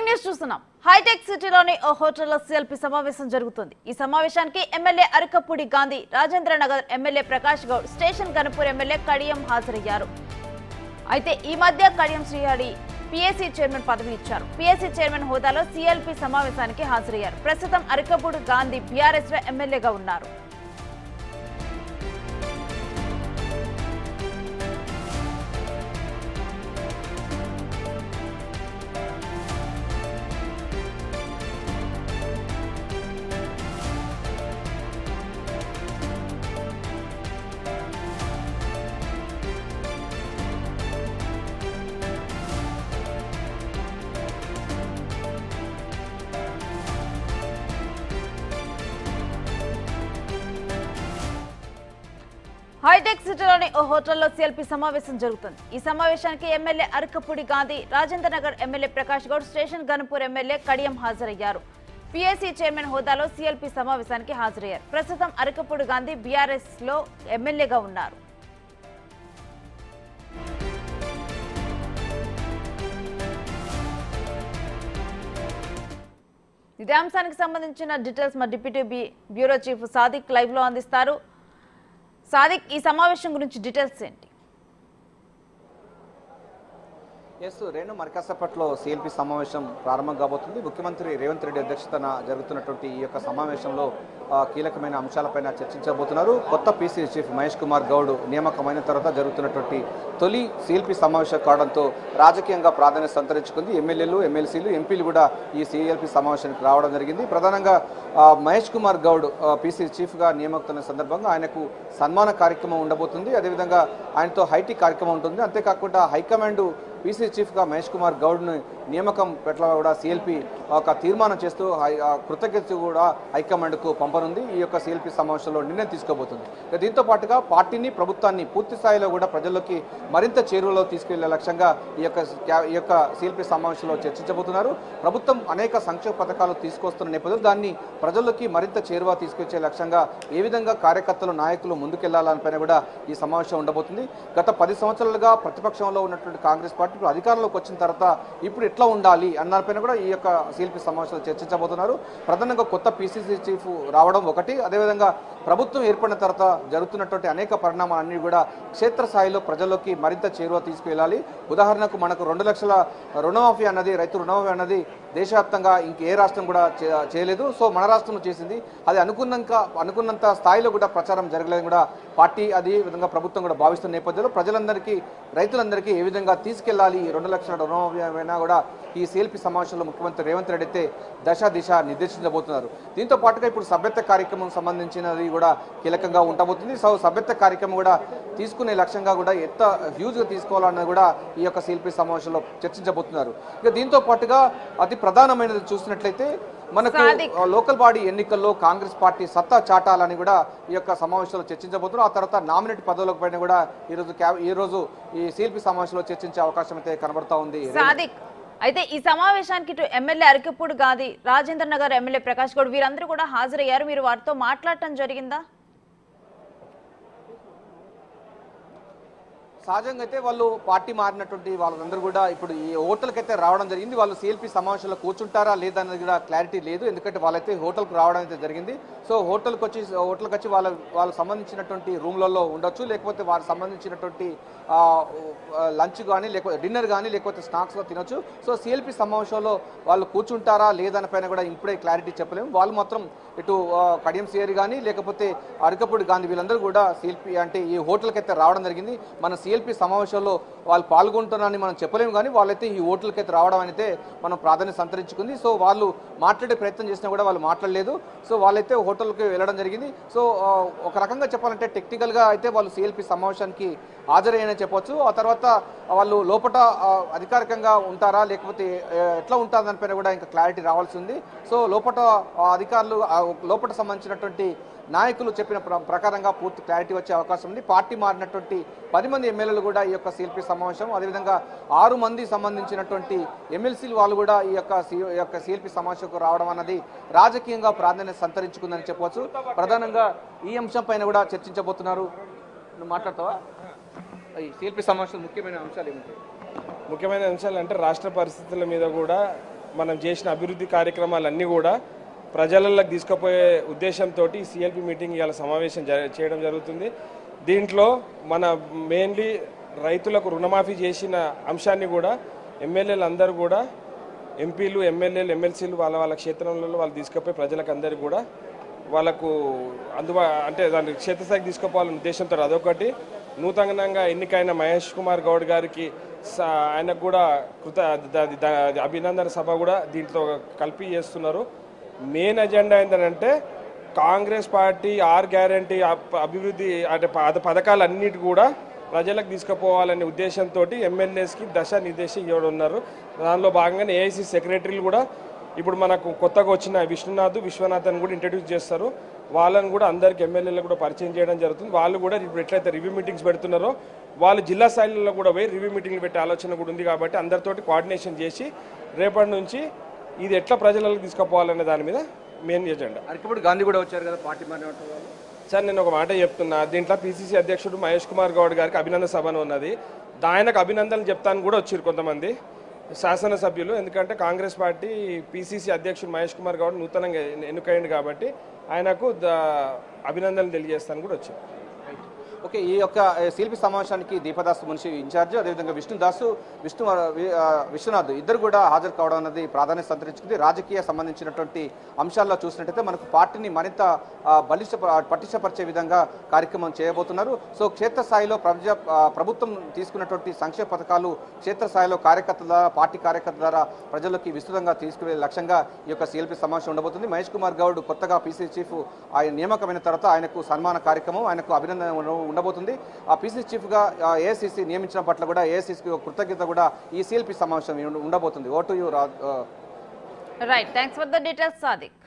Breaking news చూస్తున్నాం. Hitech సిటీలోని ఓ హోటల్లో సిఎల్పి సమావేశం జరుగుతుంది. ఈ సమావేశానికి MLA Arekapudi Gandhi, Rajendra Nagar MLA Prakash Goud, station Ghanpur MLA Kadiyam హాజరయ్యారు. అయితే ఈ మధ్య కడియం శ్రీహరి పిఎస్సి చైర్మన్ పదవి ఇచ్చారు. పిఎస్సి చైర్మన్ హోదాలో సిఎల్పి సమావేశానికి హాజరయ్యారు. ప్రస్తుతం అరకపూడి గాంధీ బీఆర్ఎస్ లో ఎమ్మెల్యేగా ఉన్నారు. హైటెక్ సిటీలోని ఓ హోటల్లో సిఎల్పి సమావేశం జరుగుతుంది. ఈ సమావేశానికి MLA Arekapudi Gandhi, Rajendra Nagar MLA Prakash Goud, station Ghanpur MLA Kadiyam హాజరయ్యారు. పిఎస్సి చైర్మన్ హోదాలో సిఎల్పి సమావేశానికి హాజరయ్యారు. ప్రస్తుతం అరకపూడి గాంధీ బీఆర్ఎస్ లో ఎమ్మెల్యేగా ఉన్నారు. ఇదే అంశానికి సంబంధించిన డీటెయిల్స్ మా deputy bureau chief Sadiq live లో అందిస్తారు. సాదిక్, ఈ సమావేశం గురించి డీటెయిల్స్ ఏంటి? రేణు, మరికాసేపట్లో సిఎల్పి సమావేశం ప్రారంభం కాబోతుంది. ముఖ్యమంత్రి రేవంత్ రెడ్డి అధ్యక్షతన జరుగుతున్నటువంటి ఈ యొక్క సమావేశంలో కీలకమైన అంశాలపైన చర్చించబోతున్నారు. కొత్త పీసీ చీఫ్ మహేష్ కుమార్ గౌడ్ నియామకమైన తర్వాత జరుగుతున్నటువంటి తొలి సిఎల్పి సమావేశం కావడంతో రాజకీయంగా ప్రాధాన్యత సంతరించుకుంది. ఎమ్మెల్యేలు, ఎమ్మెల్సీలు, ఎంపీలు కూడా ఈ సిఎల్పి సమావేశానికి రావడం జరిగింది. ప్రధానంగా మహేష్ కుమార్ గౌడ్ పీసీ చీఫ్గా నియామకమైన సందర్భంగా ఆయనకు సన్మాన కార్యక్రమం ఉండబోతుంది. అదేవిధంగా ఆయనతో హైటీ కార్యక్రమం ఉంటుంది. అంతేకాకుండా హైకమాండ్ పీసీ చీఫ్గా మహేష్ కుమార్ గౌడ్ను నియామకం పట్ల కూడా సిఎల్పి ఒక తీర్మానం చేస్తూ కృతజ్ఞత కూడా హైకమాండ్కు పంపనుంది. ఈ యొక్క సిఎల్పి సమావేశంలో నిర్ణయం తీసుకోబోతుంది. దీంతో పాటుగా పార్టీని, ప్రభుత్వాన్ని పూర్తి స్థాయిలో కూడా ప్రజల్లోకి మరింత చేరువలో తీసుకెళ్లే లక్ష్యంగా ఈ యొక్క సిఎల్పి సమావేశంలో చర్చించబోతున్నారు. ప్రభుత్వం అనేక సంక్షేమ పథకాలు తీసుకొస్తున్న నేపథ్యంలో దాన్ని ప్రజల్లోకి మరింత చేరువ తీసుకొచ్చే లక్ష్యంగా ఏ విధంగా కార్యకర్తలు, నాయకులు ముందుకెళ్లాలనిపైన కూడా ఈ సమావేశం ఉండబోతుంది. గత 10 సంవత్సరాలుగా ప్రతిపక్షంలో ఉన్నటువంటి కాంగ్రెస్ పార్టీ అధికారంలోకి వచ్చిన తర్వాత ఇప్పుడు ఎట్లా ఉండాలి అన్నపైన కూడా ఈ యొక్క సిఎల్పి సమావేశంలో చర్చించబోతున్నారు. ప్రధానంగా కొత్త పీసీసీ చీఫ్ రావడం ఒకటి, అదేవిధంగా ప్రభుత్వం ఏర్పడిన తర్వాత జరుగుతున్నటువంటి అనేక పరిణామాలన్నీ కూడా క్షేత్రస్థాయిలో ప్రజల్లోకి మరింత చేరువ తీసుకువెళ్ళాలి. ఉదాహరణకు మనకు 2 లక్షల రుణమాఫీ అన్నది, రైతు రుణమాఫీ అన్నది దేశవ్యాప్తంగా ఇంకే రాష్ట్రం కూడా చేయలేదు. సో మన రాష్ట్రంలో చేసింది. అది అనుకున్నంత స్థాయిలో కూడా ప్రచారం జరగలేదని కూడా పార్టీ, అదే విధంగా ప్రభుత్వం కూడా భావిస్తున్న నేపథ్యంలో ప్రజలందరికీ, రైతులందరికీ ఏ విధంగా తీసుకెళ్లాలి, 2 లక్షల రుణమాఫీ అయినా కూడా ఈ సిఎల్పి సమావేశంలో ముఖ్యమంత్రి రేవంత్ రెడ్డి అయితే దిశ నిర్దేశించబోతున్నారు. దీంతో పాటుగా ఇప్పుడు సభ్యత్వ కార్యక్రమం సంబంధించినది కూడా కీలకంగా ఉండబోతుంది. సో సభ్యత్వ కార్యక్రమం కూడా తీసుకునే లక్ష్యంగా కూడా ఎంత హ్యూజ్గా తీసుకోవాలన్నది కూడా ఈ యొక్క సిఎల్పి సమావేశంలో చర్చించబోతున్నారు. ఇక దీంతో పాటుగా అతి ప్రధానమైనది చూసినట్లయితే మనకు లోకల్ బాడీ ఎన్నికల్లో కాంగ్రెస్ పార్టీ సత్తా చాటాలని కూడా ఈ యొక్క సమావేశంలో చర్చించబోతున్నారు. ఆ తర్వాత నామినేట్ పదవులకు పైన కూడా ఈ రోజు ఈ సిఎల్పి సమావేశంలో చర్చించే అవకాశం అయితే కనబడతా ఉంది. అయితే ఈ సమావేశానికి ఇటు ఎమ్మెల్యే అరకపూడి గాంధీ, రాజేంద్ర నగర్ ఎమ్మెల్యే ప్రకాష్ గౌడ్ వీరందరూ కూడా హాజరయ్యారు. మీరు వారితో మాట్లాడటం జరిగిందా? సహజంగా అయితే వాళ్ళు పార్టీ మారినటువంటి వాళ్ళందరూ కూడా ఇప్పుడు ఈ హోటల్కి అయితే రావడం జరిగింది. వాళ్ళు సిఎల్పి సమావేశంలో కూర్చుంటారా లేదా అనేది కూడా క్లారిటీ లేదు. ఎందుకంటే వాళ్ళైతే హోటల్కి రావడం అయితే జరిగింది. సో హోటల్కి వచ్చి వాళ్ళకు సంబంధించినటువంటి రూమ్లలో ఉండొచ్చు, లేకపోతే వారికి సంబంధించినటువంటి లంచ్ కానీ, లేకపోతే డిన్నర్ కానీ, లేకపోతే స్నాక్స్గా తినొచ్చు. సో సిఎల్పి సమావేశంలో వాళ్ళు కూర్చుంటారా లేదనిపైన కూడా ఇప్పుడే క్లారిటీ చెప్పలేము. వాళ్ళు మాత్రం ఇటు కడియం శ్రీహరి కానీ, లేకపోతే అరకపూడి గాంధీ వీళ్ళందరూ కూడా సిఎల్పి అంటే ఈ హోటల్కి అయితే రావడం జరిగింది. మన సిఎల్పి సమావేశంలో వాళ్ళు పాల్గొంటున్నారని మనం చెప్పలేము, కానీ వాళ్ళైతే ఈ ఓట్లకి అయితే రావడం అయితే మనం ప్రాధాన్యత సంతరించుకుంది. సో వాళ్ళు మాట్లాడే ప్రయత్నం చేసినా కూడా వాళ్ళు మాట్లాడలేదు. సో వాళ్ళైతే హోటల్కి వెళ్ళడం జరిగింది. సో ఒక రకంగా చెప్పాలంటే టెక్నికల్గా అయితే వాళ్ళు సిఎల్పి సమావేశానికి హాజరయ్యని చెప్పొచ్చు. ఆ తర్వాత వాళ్ళు లోపల అధికారికంగా ఉంటారా లేకపోతే ఎట్లా ఉంటారు దానిపైన కూడా ఇంకా క్లారిటీ రావాల్సి ఉంది. సో లోపల అధికారులు, లోపల సంబంధించినటువంటి నాయకులు చెప్పిన ప్రకారంగా పూర్తి క్లారిటీ వచ్చే అవకాశం ఉంది. పార్టీ మారినటువంటి 10 మంది ఎమ్మెల్యేలు కూడా ఈ యొక్క సిఎల్పి సమావేశం, అదేవిధంగా 6 మంది సంబంధించినటువంటి ఎమ్మెల్సీలు వాళ్ళు కూడా ఈ యొక్క సిఎల్పి సమావేశంకు రావడం అన్నది రాజకీయంగా ప్రాధాన్యత సంతరించుకుందని చెప్పవచ్చు. ప్రధానంగా ఈ అంశం పైన కూడా చర్చించబోతున్నారు. నువ్వు మాట్లాడతావా? ఈ సిఎల్పి సమావేశం ముఖ్యమైన అంశాలు ఏమిటి? ముఖ్యమైన అంశాలు అంటే రాష్ట్ర పరిస్థితుల మీద కూడా మనం చేసిన అభివృద్ధి కార్యక్రమాలన్నీ కూడా ప్రజలలోకి తీసుకుపోయే ఉద్దేశంతో సిఎల్పి మీటింగ్ ఇవాళ సమావేశం చేయడం జరుగుతుంది. దీంట్లో మన మెయిన్లీ రైతులకు రుణమాఫీ చేసిన అంశాన్ని కూడా ఎమ్మెల్యేలు అందరూ కూడా ఎంపీలు ఎమ్మెల్యేలు ఎమ్మెల్సీలు వాళ్ళ క్షేత్రంలో వాళ్ళు తీసుకుపోయి ప్రజలకు అందరికీ కూడా వాళ్ళకు అంటే దాన్ని క్షేత్రస్థాయికి తీసుకుపోవాలనే ఉద్దేశంతో అదొకటి. నూతనంగా ఎన్నికైన మహేష్ కుమార్ గౌడ్ గారికి ఆయనకు కూడా అభినందన సభ కూడా దీంట్లో కలిపి చేస్తున్నారు. మెయిన్ ఎజెండా ఏంటంటే కాంగ్రెస్ పార్టీ 6 గ్యారంటీ అభివృద్ధి అంటే పథకాలన్నిటి కూడా ప్రజలకు తీసుకుపోవాలనే ఉద్దేశంతో ఎమ్మెల్యేస్కి దిశానిర్దేశం ఇవ్వడం ఉన్నారు. దానిలో భాగంగానే ఏఐసీ సెక్రటరీలు కూడా ఇప్పుడు మనకు కొత్తగా వచ్చిన విశ్వనాథన్ కూడా ఇంట్రడ్యూస్ చేస్తారు. వాళ్ళని కూడా అందరికి ఎమ్మెల్యేలు కూడా పరిచయం చేయడం జరుగుతుంది. వాళ్ళు కూడా ఇప్పుడు ఎట్లయితే రివ్యూ మీటింగ్స్ పెడుతున్నారో వాళ్ళు జిల్లా స్థాయిలో కూడా పోయి రివ్యూ మీటింగ్లు పెట్టే ఆలోచన కూడా ఉంది. కాబట్టి అందరితోటి కోఆర్డినేషన్ చేసి రేపటి నుంచి ఇది ఎట్లా ప్రజలకు తీసుకుపోవాలనే దాని మీద మెయిన్ ఎజెండా. అరికపూడి గాంధీ కూడా వచ్చారు కదా పార్టీ మరి సార్, నేను ఒక మాట చెప్తున్నా. దీంట్లో పిసిసి అధ్యక్షుడు మహేష్ కుమార్ గౌడ్ గారికి అభినందన సభను ఉన్నది. ఆయనకు అభినందనలు చెప్తాను కూడా వచ్చారు కొంతమంది శాసనసభ్యులు. ఎందుకంటే కాంగ్రెస్ పార్టీ పిసిసి అధ్యక్షుడు మహేష్ కుమార్ గౌడ్ నూతనంగా ఎన్నికైంది కాబట్టి ఆయనకు అభినందనలు తెలియజేస్తాను కూడా వచ్చారు. ఓకే, ఈ యొక్క సిఎల్పి సమావేశానికి దీపదాస్ మున్షి ఇన్ఛార్జ్, అదేవిధంగా విశ్వనాథ్ ఇద్దరు కూడా హాజరు కావడం అన్నది ప్రాధాన్యత సంతరించుకుంది. రాజకీయ సంబంధించినటువంటి అంశాల్లో చూసినట్టయితే మనకు పార్టీని మరింత పటిష్టపరిచే విధంగా కార్యక్రమం చేయబోతున్నారు. సో క్షేత్రస్థాయిలో ప్రభుత్వం తీసుకున్నటువంటి సంక్షేమ పథకాలు క్షేత్రస్థాయిలో పార్టీ కార్యకర్తల ద్వారా ప్రజల్లోకి విస్తృతంగా తీసుకునే లక్ష్యంగా ఈ యొక్క సిఎల్పి సమావేశం ఉండబోతుంది. మహేష్ కుమార్ గౌడ్ కొత్తగా పీసీ చీఫ్ ఆయన నియామకమైన తర్వాత ఆయనకు సన్మాన కార్యక్రమం, ఆయనకు అభినందన ఉండబోతుంది. ఆ పీసీ చీఫ్గా ఏఐసీసీ నియమించడం పట్ల కూడా ఏఐసీసీకి కృతజ్ఞత కూడా ఈ సిఎల్పి సమావేశం ఉండబోతుంది. Vote you right, thanks for the details Sadiq.